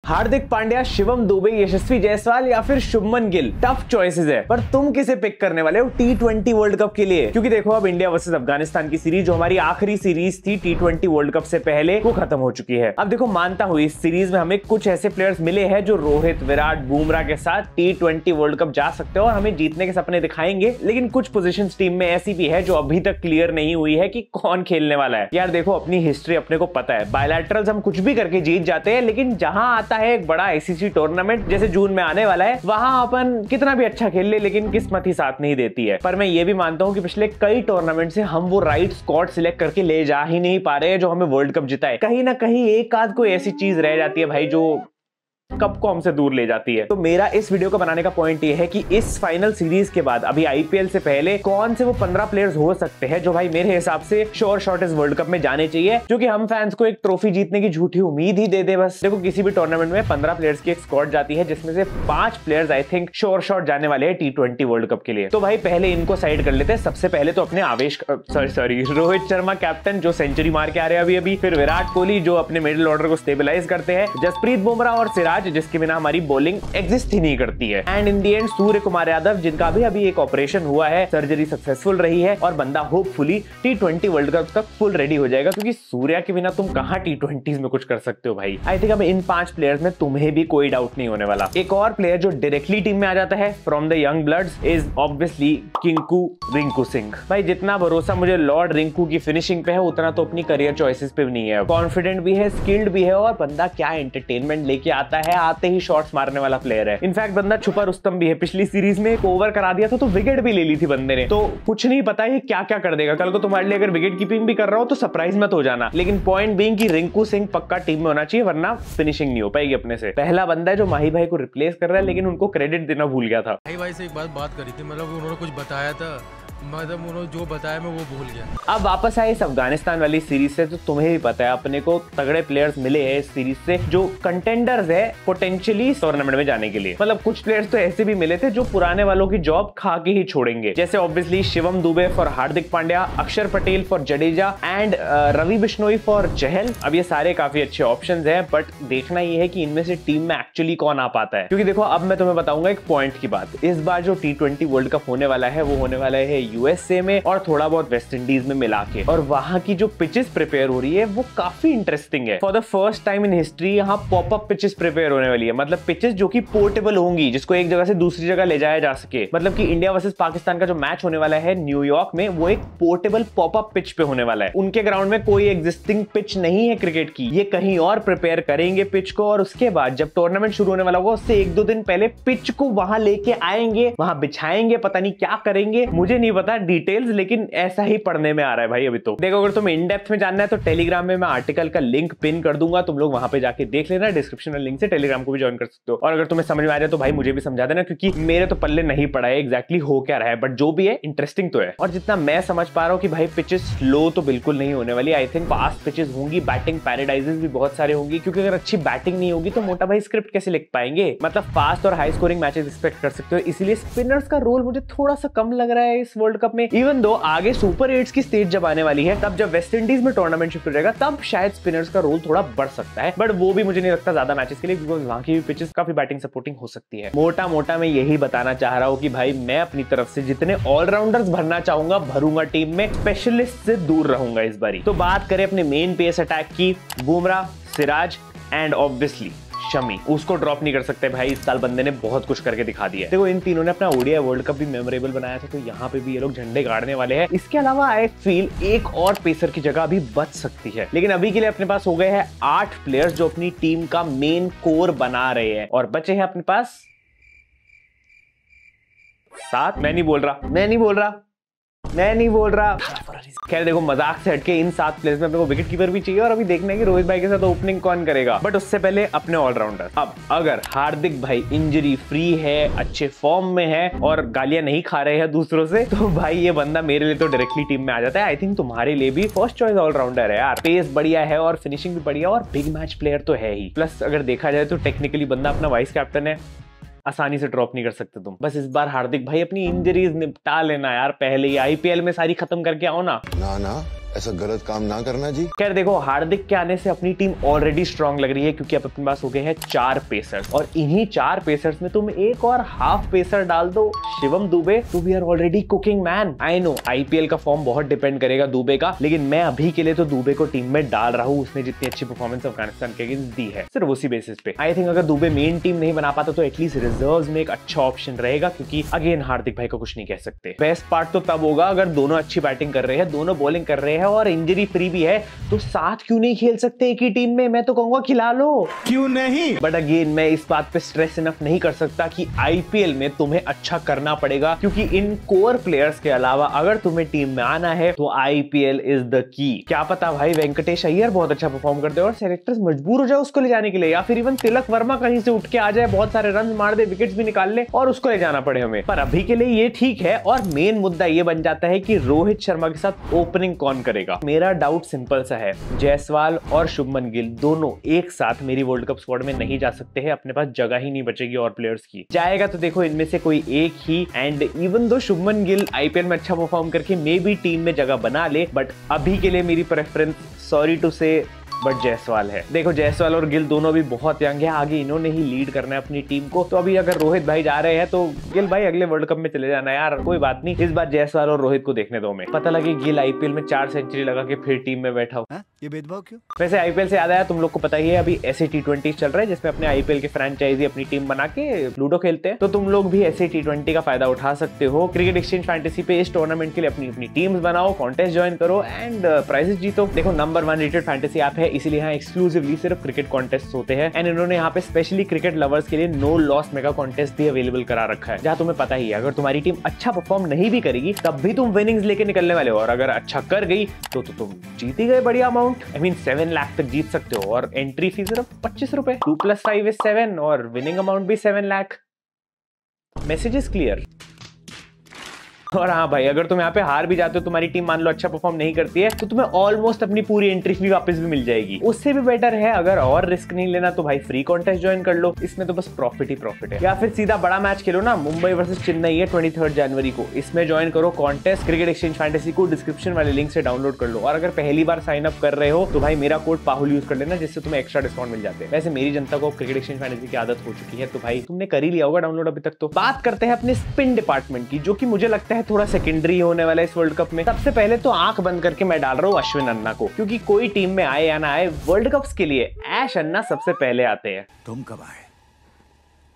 हार्दिक पांड्या, शिवम दुबे, यशस्वी जायसवाल या फिर Shubman Gill, tough choices है। पर तुम किसे पिक करने वाले हो T20 वर्ल्ड कप के लिए? क्योंकि देखो अब इंडिया वर्सेस अफगानिस्तान की सीरीज, जो हमारी आखिरी सीरीज थी T20 वर्ल्ड कप से पहले, वो खत्म हो चुकी है। अब देखो मानता हूं इस सीरीज में हमें कुछ ऐसे प्लेयर्स मिले हैं जो रोहित, विराट, बुमराह के साथ T20 वर्ल्ड कप जा सकते हो और हमें जीतने के सपने दिखाएंगे। लेकिन कुछ पोजीशंस टीम में ऐसी भी है जो अभी तक क्लियर नहीं हुई है कि कौन खेलने वाला है। यार देखो अपनी हिस्ट्री अपने को पता है, बायलैटरल्स हम कुछ भी करके जीत जाते हैं, लेकिन जहां आता है एक बड़ा ICC टूर्नामेंट जैसे जून में आने वाला है, वहां अपन कितना भी अच्छा खेल ले लेकिन किस्मत ही साथ नहीं देती है। पर मैं ये भी मानता हूं कि पिछले कई टूर्नामेंट से हम वो राइट स्क्वाड सिलेक्ट करके ले जा ही नहीं पा रहे हैं जो हमें वर्ल्ड कप जिताए। कहीं ना कहीं एक आध कोई ऐसी चीज रह जाती है भाई जो कप को हमसे दूर ले जाती है। तो मेरा इस वीडियो को बनाने का पॉइंट ये है कि इस फाइनल सीरीज के बाद अभी IPL से पहले कौन से वो 15 प्लेयर्स हो सकते हैं जो भाई मेरे हिसाब से श्योर शॉट इस वर्ल्ड कप में जाने चाहिए, जो कि हम फैंस को एक ट्रॉफी जीतने की झूठी उम्मीद ही दे दे। बस देखो किसी भी टूर्नामेंट में 15 प्लेयर्स की एक स्क्वाड जाती है जिसमें से 5 players I think sure shot जाने वाले हैं T20 वर्ल्ड कप के लिए। तो भाई पहले इनको साइड कर लेते हैं। सबसे पहले तो अपने रोहित शर्मा कैप्टन जो सेंचुरी मार के आ रहे हैं अभी, फिर विराट कोहली जो अपने मिडिल ऑर्डर को स्टेबलाइज करते हैं, जसप्रीत बुमराह और सिराज जिसके बिना हमारी बॉलिंग एग्जिस्ट ही नहीं करती है, and in the end Surya Kumar Yadav जिनका भी अभी एक ऑपरेशन हुआ है, सर्जरी सक्सेसफुल रही है और बंदा होपफुली T20 वर्ल्ड कप तक फुल रेडी हो जाएगा, क्योंकि सूर्या के बिना तुम कहां T20s में कुछ कर सकते हो भाई। आई थिंक अब इन 5 प्लेयर्स में तुम्हें भी कोई डाउट नहीं होने वाला। एक और प्लेयर जो डायरेक्टली टीम में आ जाता है from the young bloods is obviously किंकू रिंकू सिंह। भाई जितना भरोसा मुझे लॉर्ड रिंकू की फिनिशिंग पे है उतना तो अपनी करियर चॉइसेस पे भी नहीं है। कॉन्फिडेंट भी है, स्किल्ड भी है और बंदा क्या एंटरटेनमेंट लेके आता है, आते ही शॉट्स मारने वाला प्लेयर है। इनफैक्ट बंदा छुपा रुस्तम भी है। पिछली सीरीज में एक ओवर करा दिया था तो विकेट भी ले ली थी बंदे ने। तो कुछ नहीं पता है क्या क्या कर देगा। कल को तुम्हारे लिए अगर विकेट कीपिंग भी कर रहा हो तो सरप्राइज मत हो जाना। लेकिन पॉइंट बीइंग कि रिंकू सिंह पक्का टीम में होना चाहिए, वरना फिनिशिंग नहीं हो पाएगी अपने से। पहला बंदा है जो माही भाई को रिप्लेस कर रहा है, लेकिन उनको क्रेडिट देना भूल गया था। माही भाई से एक बात करी थी, मतलब उन्होंने कुछ बताया था, मतलब उन्होंने जो बताया मैं वो भूल गया। अब वापस आए इस अफगानिस्तान वाली सीरीज से, तो तुम्हें भी पता है अपने को तगड़े प्लेयर्स मिले हैं इस सीरीज से जो कंटेंडर्स है पोटेंशियली टूर्नामेंट में जाने के लिए। मतलब कुछ प्लेयर्स तो ऐसे भी मिले थे जो पुराने वालों की जॉब खा के ही छोड़ेंगे, जैसे obviously Shivam Dube for Hardik Pandya, Axar Patel for Jadeja and Ravi Bishnoi for Chahal. अब ये सारे काफी अच्छे ऑप्शंस हैं, बट देखना ये है कि इनमें से टीम में एक्चुअली कौन आ पाता है। क्योंकि देखो अब मैं तुम्हें बताऊंगा एक पॉइंट की बात। इस बार जो T20 वर्ल्ड कप होने वाला है वो होने वाला है USA में और थोड़ा बहुत वेस्ट इंडीज में मिला के, और वहां की जो पिचेस प्रिपेयर हो रही है वो काफी इंटरेस्टिंग है। For the first time in history यहाँ पॉपअप पिचेस प्रिपेयर होने वाली है। मतलब पिचेस जो कि पोर्टेबल होंगी, जिसको एक जगह से दूसरी जगह ले जाया जा सके। मतलब कि इंडिया वर्सेस पाकिस्तान का जो मैच होने वाला है न्यूयॉर्क में, वो एक पोर्टेबल पॉपअप पिच पे होने वाला है। उनके ग्राउंड में कोई एग्जिस्टिंग पिच नहीं है क्रिकेट की, ये कहीं और प्रिपेयर करेंगे पिच को, और उसके बाद जब टूर्नामेंट शुरू होने वाला होगा उससे 1-2 दिन पहले पिच को वहां लेके आएंगे, वहां बिछाएंगे, पता नहीं क्या करेंगे, मुझे नहीं पता डिटेल्स, लेकिन ऐसा ही पढ़ने में आ रहा है भाई अभी तो। देखो अगर तुम्हें इन डेप्थ में जानना है तो टेलीग्राम में मैं आर्टिकल का लिंक पिन कर दूंगा, तुम लोग वहां पे जाके देख लेना। डिस्क्रिप्शन में लिंक से टेलीग्राम को भी ज्वाइन कर सकते हो। और अगर तुम्हें समझ में आ जाए तो भाई मुझे भी समझा देना, क्योंकि मेरे तो पल्ले नहीं पड़ा है एग्जैक्टली हो क्या रहा है, बट जो भी है इंटरेस्टिंग तो है। और जितना मैं समझ पा रहा हूँ कि भाई पिचेस स्लो तो बिल्कुल नहीं होने वाली। आई थिंक फास्ट पिचेस होंगी, बैटिंग पैराडाइजेस भी बहुत सारे होंगी, क्योंकि अगर अच्छी बैटिंग नहीं होगी तो मोटा भाई स्क्रिप्ट कैसे लिख पाएंगे। मतलब फास्ट और हाई स्कोरिंग मैचेस एक्सपेक्ट कर सकते हो। इसीलिए स्पिनर्स का रोल मुझे थोड़ा सा कम लग रहा है इस वर्ल्ड कप में। इवन दो आगे सुपर 8 की स्टेज जब आने वाली है, तब जब वेस्ट इंडीज में टूर्नामेंट शिफ्ट हो जाएगा, तब शायद स्पिनर्स का रोल थोड़ा बढ़ सकता है, बट वो भी मुझे नहीं लगता ज्यादा मैचेस के लिए, बिकॉज वहां की भी पिचेस काफी बैटिंग सपोर्टिंग हो सकती है। मोटा मोटा मैं यही बताना चाह रहा हूं कि भाई मैं अपनी तरफ से जितने ऑलराउंडर्स भरना चाहूंगा भरूंगा टीम में, स्पेशलिस्ट से दूर रहूंगा इस बारी। तो बात करें अपने मेन पेस अटैक की, बुमराह, सिराज एंड ऑब्वियसली शमी, उसको ड्रॉप नहीं कर सकते भाई। इस साल बंदे ने बहुत कुछ करके दिखा दिया है। देखो इन तीनों ने अपना ओडीआई वर्ल्ड कप भी मेमोरेबल बनाया था, तो यहाँ पे भी ये लोग झंडे गाड़ने वाले हैं। इसके अलावा आई फील एक और पेसर की जगह अभी बच सकती है, लेकिन अभी के लिए अपने पास हो गए हैं 8 प्लेयर्स जो अपनी टीम का मेन कोर बना रहे हैं, और बचे हैं अपने पास 7। मैं नहीं बोल रहा। खैर देखो मजाक से हटके इन 7 प्लेयर्स में अपने को विकेट कीपर भी चाहिए, और अभी देखना है कि रोहित भाई के साथ ओपनिंग कौन करेगा। बट उससे पहले अपने ऑलराउंडर। अब अगर हार्दिक भाई इंजरी फ्री है, अच्छे फॉर्म में है और गालियां नहीं खा रहे हैं दूसरों से, तो भाई ये बंदा मेरे लिए तो डायरेक्टली टीम में आ जाता है। आई थिंक तुम्हारे लिए भी फर्स्ट चॉइस ऑलराउंडर है यार। पेस बढ़िया है और फिनिशिंग भी बढ़िया, और बिग मैच प्लेयर तो है ही। प्लस अगर देखा जाए तो टेक्निकली बंदा अपना वाइस कैप्टन है, आसानी से ड्रॉप नहीं कर सकते तुम। बस इस बार हार्दिक भाई अपनी इंजरीज निपटा लेना यार, पहले ही IPL में सारी खत्म करके आओ ना। ऐसा गलत काम ना करना जी। खैर देखो, हार्दिक के आने से अपनी टीम ऑलरेडी स्ट्रांग लग रही है क्योंकि अब अपने पास हो गए हैं 4 पेसर्स और इन्हीं 4 पेसर्स में तुम एक और हाफ पेसर डाल दो, शिवम दुबे, तो we are already cooking man. I know IPL का फॉर्म बहुत डिपेंड करेगा दुबे का, लेकिन मैं अभी के लिए तो दुबे को टीम में डाल रहा हूँ। उसने जितनी अच्छी परफॉर्मेंस अफगानिस्तान के अगेंस्ट दी है सिर्फ उसी बेसिस पे। आई थिंक अगर दुबे मेन टीम नहीं बना पाता तो एटलीस्ट रिजर्व्स में एक अच्छा ऑप्शन रहेगा, क्योंकि अगेन हार्दिक भाई को कुछ नहीं कह सकते। बेस्ट पार्ट तो तब होगा अगर दोनों अच्छी बैटिंग कर रहे हैं, दोनों बॉलिंग कर रहे हैं और इंजरी फ्री भी है, तो साथ क्यों नहीं खेल सकते एक ही टीम में? मैं तो कहूंगा खिला लो, क्यों नहीं? बट अगेन मैं इस बात पे स्ट्रेस इनफ नहीं कर सकता कि आईपीएल में तुम्हें अच्छा करना पड़ेगा, क्योंकि इन कोर प्लेयर्स के अलावा अगर तुम्हें टीम में आना है तो आईपीएल इज द की। क्या पता भाई वेंकटेश अय्यर बहुत अच्छा परफॉर्म करते और सेलेक्टर्स मजबूर हो जाए उसको ले जाने के लिए, या फिर इवन तिलक वर्मा कहीं से उठ के आ जाए, बहुत सारे रन मार दे, विकेट्स भी निकाल ले और उसको ले जाना पड़े हमें। पर अभी के लिए ये ठीक है। और मेन मुद्दा ये बन जाता है कि रोहित शर्मा के साथ ओपनिंग कौन करेगा। मेरा डाउट सिंपल सा है, जायसवाल और शुभमन गिल दोनों एक साथ मेरी वर्ल्ड कप स्क्वाड में नहीं जा सकते हैं, अपने पास जगह ही नहीं बचेगी और प्लेयर्स की। जाएगा तो देखो इनमें से कोई एक ही, and even though Shubman Gill IPL में अच्छा परफॉर्म करके मे बी टीम में जगह बना ले, बट अभी के लिए मेरी प्रेफरेंस सॉरी टू से बट जायसवाल है। देखो जायसवाल और गिल दोनों भी बहुत यंग है, आगे इन्होंने ही लीड करना है अपनी टीम को। तो अभी अगर रोहित भाई जा रहे हैं तो गिल भाई अगले वर्ल्ड कप में चले जाना यार, कोई बात नहीं, इस बार जायसवाल और रोहित को देखने दो। हमें पता लगे गिल आईपीएल में 4 सेंचुरी लगा के फिर टीम में बैठा हो। ये भेदभाव क्यों? वैसे आईपीएल से याद आया, तुम लोग को पता ही है अभी ऐसे T20 चल रहा है जिसमें अपने आईपीएल के फ्रेंचाइजी अपनी टीम बना के लूडो खेलते हैं, तो तुम लोग भी ऐसे T20 का फायदा उठा सकते हो। क्रिकेट एक्सचेंज फैंटेसी पे इस टूर्नामेंट के लिए अपनी अपनी टीम्स बनाओ, कॉन्टेस्ट ज्वाइन करो एंड प्राइजेस जीतो। देखो नंबर 1 रेटेड फैंटेसी ऐप है, इसीलिए यहाँ एक्सक्लूसिवली सिर्फ क्रिकेट कॉन्टेस्ट होते हैं एंड इन्होंने यहाँ पे स्पेशली क्रिकेट लवर्स के लिए नो लॉस मेगा कॉन्टेस्ट भी अवेलेबल करा रखा है, जहाँ तुम्हें पता ही है अगर तुम्हारी टीम अच्छा परफॉर्म नहीं भी करेगी तब भी तुम विनिंग्स लेके निकलने वाले हो, और अगर अच्छा कर गई तो तुम जीत ही गए बढ़िया अमाउंट। आई मीन 7 लाख तक जीत सकते हो और एंट्री फी सिर्फ 25 रुपए। 2 + 5 is 7 और विनिंग अमाउंट भी 7 लाख। Message is clear. और हाँ भाई, अगर तुम यहाँ पे हार भी जाते हो, तुम्हारी टीम मान लो अच्छा परफॉर्म नहीं करती है, तो तुम्हें ऑलमोस्ट अपनी पूरी एंट्री फी वापस भी मिल जाएगी। उससे भी बेटर है अगर और रिस्क नहीं लेना तो भाई फ्री कॉन्टेस्ट ज्वाइन कर लो, इसमें तो बस प्रॉफिट ही प्रॉफिट है। या फिर सीधा बड़ा मैच खेलो ना, मुंबई वर्सेस चेन्नई है 23 जनवरी को, इसमें ज्वाइन करो कॉन्टेस्ट। क्रिकेट एक्सचेंज फैंटेसी को डिस्क्रिप्शन वाले लिंक से डाउनलोड कर लो, और अगर पहली बार साइन अप कर रहे हो तो भाई मेरा कोड पाहुल यूज कर लेना, जिससे तुम्हें एक्स्ट्रा डिस्काउंट मिल जाते हैं। वैसे मेरी जनता को क्रिकेट एक्सचेंज फैंटेसी की आदत हो चुकी है, तो भाई तुमने कर ही लिया होगा डाउनलोड अभी तक। तो बात करते हैं अपने स्पिन डिपार्टमेंट की, जो कि मुझे लगता है थोड़ा सेकेंडरी होने वाला है इस वर्ल्ड कप में। सबसे पहले तो आंख बंद करके मैं डाल रहा हूँ अश्विन अन्ना को, क्योंकि कोई टीम में आए या ना आए, वर्ल्ड कप्स के लिए ऐश अन्ना सबसे पहले आते हैं। तुम कब आए?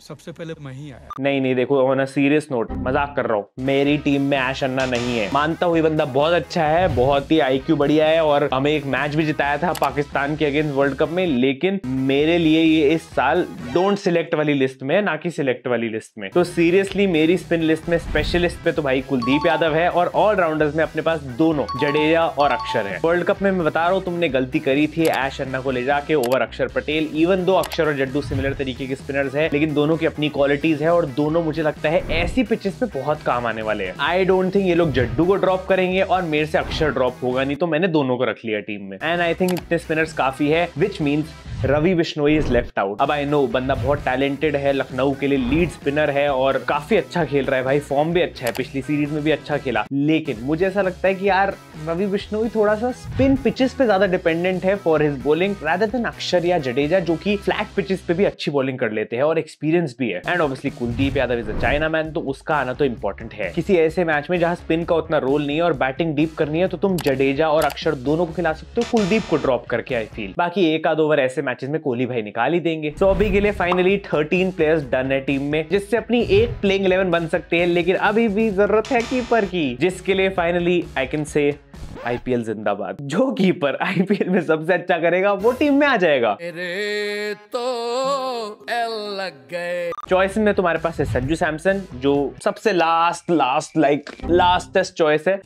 सबसे पहले मैं ही आया। नहीं देखो ऑन अ सीरियस नोट, मजाक कर रहा हूँ, मेरी टीम में ऐश अन्ना नहीं है। मानता हूँ ये बंदा बहुत अच्छा है, बहुत ही आईक्यू बढ़िया है और हमें एक मैच भी जिताया था पाकिस्तान के अगेंस्ट वर्ल्ड कप में, लेकिन मेरे लिए ये इस साल डोंट सिलेक्ट वाली लिस्ट में, ना कि सिलेक्ट वाली लिस्ट में। तो सीरियसली मेरी स्पिन लिस्ट में स्पेशलिस्ट पे तो भाई कुलदीप यादव है, और ऑलराउंडर्स में अपने पास दोनों जडेजा और अक्षर है। वर्ल्ड कप में मैं बता रहा हूँ तुमने गलती करी थी ऐश अन्ना को ले जाके ओवर अक्षर पटेल। इवन दो अक्षर और जड्डू सिमिलर तरीके के स्पिनर्स है, लेकिन दोनों की अपनी क्वालिटीज है और दोनों मुझे लगता है ऐसी पिचेस पे बहुत काम आने वाले हैं। आई डोंट थिंक ये लोग जड्डू को ड्रॉप करेंगे और मेरे से अक्षर ड्रॉप होगा नहीं, तो मैंने दोनों को रख लिया टीम में। एंड आई थिंक इतने स्पिनर्स काफी है, which means Ravi Bishnoi is left out. अब आई नो बंदा बहुत टैलेंटेड है, लखनऊ के लिए लीड स्पिनर है और काफी अच्छा खेल रहा है भाई, फॉर्म भी अच्छा है, पिछली सीरीज में भी अच्छा खेला, लेकिन मुझे ऐसा लगता है कि यार रवि बिश्नोई थोड़ा सा स्पिन पिचेस पे ज्यादा डिपेंडेंट है for his bowling rather than अक्षर या जडेजा, जो कि फ्लैट पिचेस पे भी अच्छी बॉलिंग कर लेते हैं और एक्सपीरियंस भी है। And obviously Kuldeep Yadav is a China man, तो उसका आना तो इंपॉर्टेंट है। किसी ऐसे मैच में जहां स्पिन का उतना रोल नहीं है और बैटिंग डीप करनी है, तो तुम जडेजा और अक्षर दोनों को खिला सकते हो, कुलदीप को ड्रॉप करके। आई फील बाकी एक आध ओवर ऐसे मैचेस में कोहली भाई निकाल ही देंगे। तो अभी के लिए फाइनली 13 प्लेयर्स डन है टीम में, जिससे अपनी एक प्लेइंग 11 बन सकते हैं, लेकिन अभी भी जरूरत है कीपर की, जिसके लिए finally I can say IPL जिंदाबाद। जो कीपर आईपीएल में सबसे अच्छा करेगा वो टीम में आ जाएगा। अरे तो एल लग गए। चॉइस में तुम्हारे पास है संजू सैमसन, जो सबसे लास्टेस्ट चॉइस है।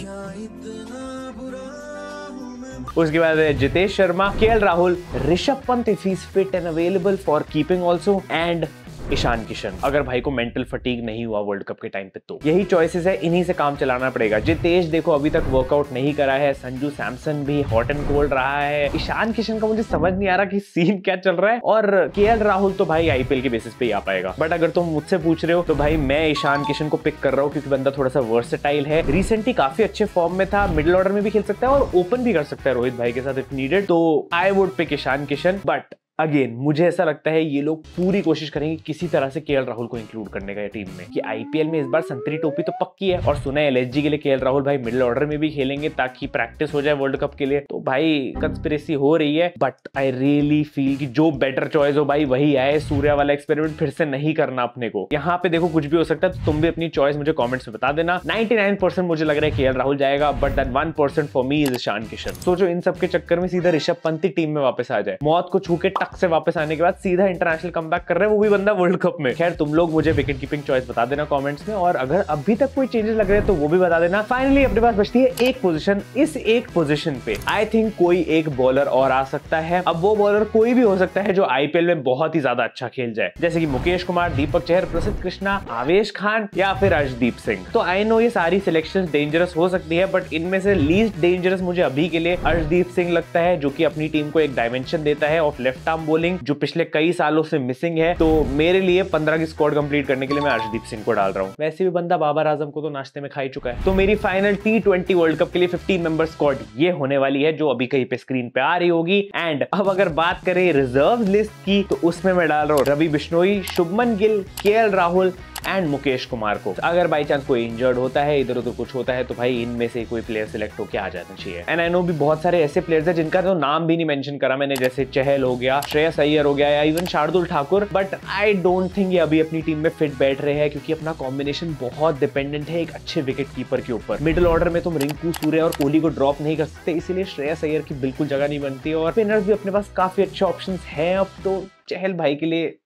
उसके बाद है Jitesh Sharma, KL Rahul, Rishabh Pant if he is fit and available for keeping also, and Ishan Kishan, अगर भाई को मेंटल फटीग नहीं हुआ वर्ल्ड कप के टाइम पे तो यही चॉइसेस है, इन्हीं से काम चलाना पड़ेगा। जितेश देखो अभी तक वर्कआउट नहीं करा है, संजू सैमसन भी हॉट एंड कोल्ड रहा है, ईशान किशन का मुझे समझ नहीं आ रहा कि सीन क्या चल रहा है, और केएल राहुल तो भाई आईपीएल के बेसिस पे ही आ पाएगा। बट अगर तुम मुझसे पूछ रहे हो तो भाई मैं ईशान किशन को पिक कर रहा हूँ, क्योंकि बंदा थोड़ा सा वर्सेटाइल है, रिसेंटली काफी अच्छे फॉर्म में था, मिडिल ऑर्डर में भी खेल सकता है और ओपन भी कर सकता है रोहित भाई के साथ इफ नीडेड, तो I would pick Ishan Kishan. But again मुझे ऐसा लगता है ये लोग पूरी कोशिश करेंगे किसी तरह से केएल राहुल को इंक्लूड करने का टीम में, कि आईपीएल में इस बार संतरी टोपी तो पक्की है, और सुना है एलएसजी के लिए केएल राहुल भाई मिडिल ऑर्डर में भी खेलेंगे ताकि प्रैक्टिस हो जाए वर्ल्ड कप के लिए। तो भाई कंस्पिरेसी हो रही है, बट आई रियली फील कि जो बेटर चॉइस हो भाई वही आए। सूर्या वाला एक्सपेरिमेंट फिर से नहीं करना अपने को। यहाँ पे देखो कुछ भी हो सकता है, तो तुम भी अपनी चॉइस मुझे कॉमेंट्स में बता देना। 99% मुझे लग रहा है केएल राहुल जाएगा, but that 1% for me is Ishan Kishan. सोचो इन सब के चक्कर में सीधा ऋषभ पंत टीम में वापस आ जाए, मौत को छू के टक से वापस आने के बाद सीधा इंटरनेशनल कमबैक कर रहे हैं, वो भी बंदा वर्ल्ड कप में। खैर तुम लोग मुझे विकेट कीपिंग चॉइस बता देना कमेंट्स में, और अगर अभी तक कोई चेंजेस लग रहे हैं तो वो भी बता देना। फाइनली अपने पास बचती है एक पोजीशन, इस एक पोजीशन पे आई थिंक कोई एक बॉलर और आ सकता है। अब वो बॉलर कोई भी हो सकता है जो आईपीएल में बहुत ही ज्यादा अच्छा खेल जाए, जैसे कि मुकेश कुमार, दीपक चहर, प्रसिद्ध कृष्णा, आवेश खान या फिर अर्शदीप सिंह। तो आई नो ये सारी सिलेक्शंस डेंजरस हो सकती है, बट इनमें से लीस्ट डेंजरस मुझे अभी के लिए अर्शदीप सिंह लगता है, जो कि अपनी टीम को एक डायमेंशन देता है ऑफ लेफ्ट आर्म बॉलिंग, जो पिछले कई सालों से मिसिंग है। तो मेरे लिए 15 की स्क्वाड कंप्लीट करने के लिए मैं अर्शदीप सिंह को डाल रहा हूं। वैसे भी बंदा बाबर आजम को तो नाश्ते में खा ही चुका है। तो मेरी फाइनल T20 वर्ल्ड कप के लिए 15 मेंबर स्क्वाड ये होने वाली है, जो अभी कहीं पे स्क्रीन पे आ रही होगी। एंड अब अगर बात करें रिजर्व लिस्ट की, तो उसमें मैं डाल रहा हूं रवि बिश्नोई, शुभमन गिल, केएल राहुल एंड मुकेश कुमार को। अगर बाई चांस कोई इंजर्ड होता है, इधर उधर कुछ होता है, तो भाई इनमें से कोई प्लेयर सिलेक्ट होकर आ जाना चाहिए। एंड आई नो भी बहुत सारे ऐसे प्लेयर्स हैं जिनका तो नाम भी नहीं मेंशन करा मैंने, जैसे चहल हो गया, श्रेयस अय्यर हो गया, या even Shardul Thakur, but I don't think ये अभी अपनी टीम में फिट बैठ रहे हैं, क्योंकि अपना कॉम्बिनेशन बहुत डिपेंडेंट है एक अच्छे विकेट कीपर के ऊपर। मिडिल ऑर्डर में तुम रिंकू, सूर्या और कोहली को ड्रॉप नहीं कर सकते, इसीलिए श्रेयस अय्यर की बिल्कुल जगह नहीं बनती, और स्पिनर्स भी अपने पास काफी अच्छे ऑप्शन है। अब तो चहल भाई के लिए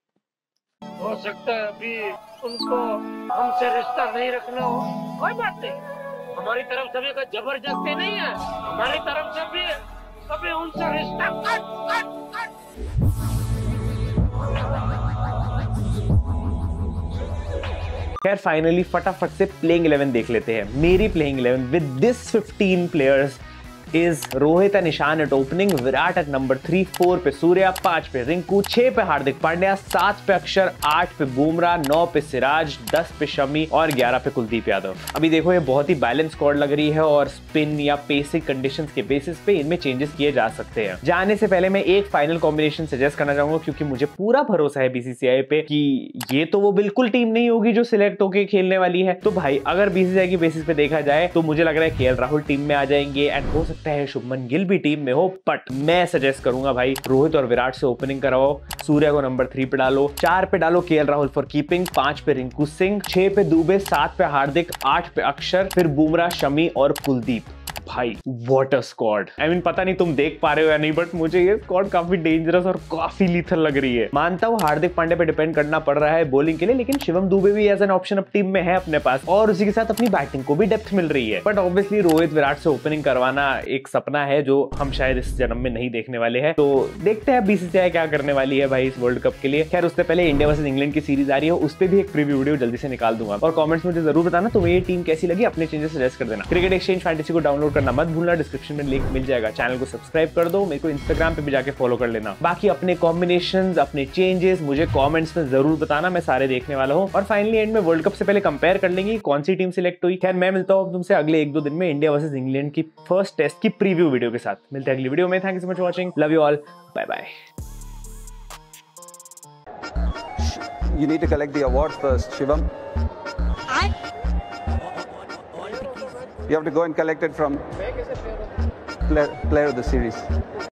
हो सकता है अभी उनको हमसे रिश्ता नहीं रखना हो, कोई बात नहीं, हमारी तरफ से भी कोई जबरदस्ती नहीं है, हमारी तरफ से भी कभी उनसे रिश्ता कट। खैर फाइनली फटाफट से प्लेइंग 11 देख लेते हैं। मेरी playing 11 with this 15 players is Rohit and Ishan at opening, Virat at number 3, 4 पे सूर्या, 5 पे रिंकू, 6 पे हार्दिक पांड्या, 7 पे अक्षर, 8 पे बुमराह, 9 पे सिराज, 10 पे शमी और 11 पे कुलदीप यादव। अभी देखो ये बहुत ही बैलेंस स्क्वाड लग रही है, और स्पिन या पेसिंग कंडीशंस के बेसिस पे इनमें चेंजेस किए जा सकते हैं। जाने से पहले मैं एक फाइनल कॉम्बिनेशन सजेस्ट करना चाहूंगा, क्योंकि मुझे पूरा भरोसा है बीसीसीआई पे कि ये तो वो बिल्कुल टीम नहीं होगी जो सिलेक्ट होके खेलने वाली है। तो भाई अगर बीसीसीआई की बेसिस पे देखा जाए तो मुझे लग रहा है केएल राहुल टीम में आ जाएंगे, एंड हो है शुभमन गिल भी टीम में हो, बट मैं सजेस्ट करूंगा भाई रोहित और विराट से ओपनिंग कराओ, सूर्या को नंबर 3 पे डालो, 4 पे डालो केएल राहुल फॉर कीपिंग, 5 पे रिंकू सिंह, 6 पे दुबे, 7 पे हार्दिक, 8 पे अक्षर, फिर बुमराह, शमी और कुलदीप। भाई what a squad. I mean पता नहीं तुम देख पा रहे हो या नहीं, बट मुझे ये स्क्वाड काफी डेंजरस और काफी लीथल लग रही है। मानता हूँ हार्दिक पांड्या पे डिपेंड करना पड़ रहा है बॉलिंग के लिए, लेकिन शिवम दुबे भी एज एन ऑप्शन अब टीम में है अपने पास, और उसी के साथ अपनी बैटिंग को भी डेप्थ मिल रही है। बट ऑब्वियसली रोहित विराट से ओपनिंग करवाना एक सपना है जो हम शायद इस जन्म में नहीं देखने वाले हैं। तो देखते हैं बीसीसीआई क्या करने वाली है भाई इस वर्ल्ड कप के लिए। खैर उससे पहले इंडिया वर्सेस इंग्लैंड की सीरीज आ रही है, उस पर भी एक प्रीव्यू वीडियो जल्दी से निकाल दूंगा, और कमेंट्स मुझे जरूर बताना तुम्हें ये टीम कैसी लगी, अपने चेंजेस सजेस्ट कर देना। क्रिकेट एक्सचेंज फैंटेसी को डाउनलोड करना मत भूलना, डिस्क्रिप्शन में लिंक मिल जाएगा। चैनल को सब्सक्राइब कर दो, मेरे को इंस्टाग्राम पे भी जाके फॉलो कर लेना। बाकी अपने कॉम्बिनेशंस, अपने चेंजेस मुझे कमेंट्स में जरूर बताना, मैं सारे देखने वाला हूं। और फाइनली एंड में वर्ल्ड कप से पहले कंपेयर कर लेंगे कौन सी टीम सिलेक्ट हुई। खैर मैं मिलता हूं तुमसे अगले 1-2 दिन में इंडिया वर्सेस इंग्लैंड की फर्स्ट टेस्ट की प्रीव्यू वीडियो के साथ। मिलते हैं अगली वीडियो में। Thank you so much watching, love you all, bye bye. You need to collect the award first, Shivam. You have to go and collect it from player of the series.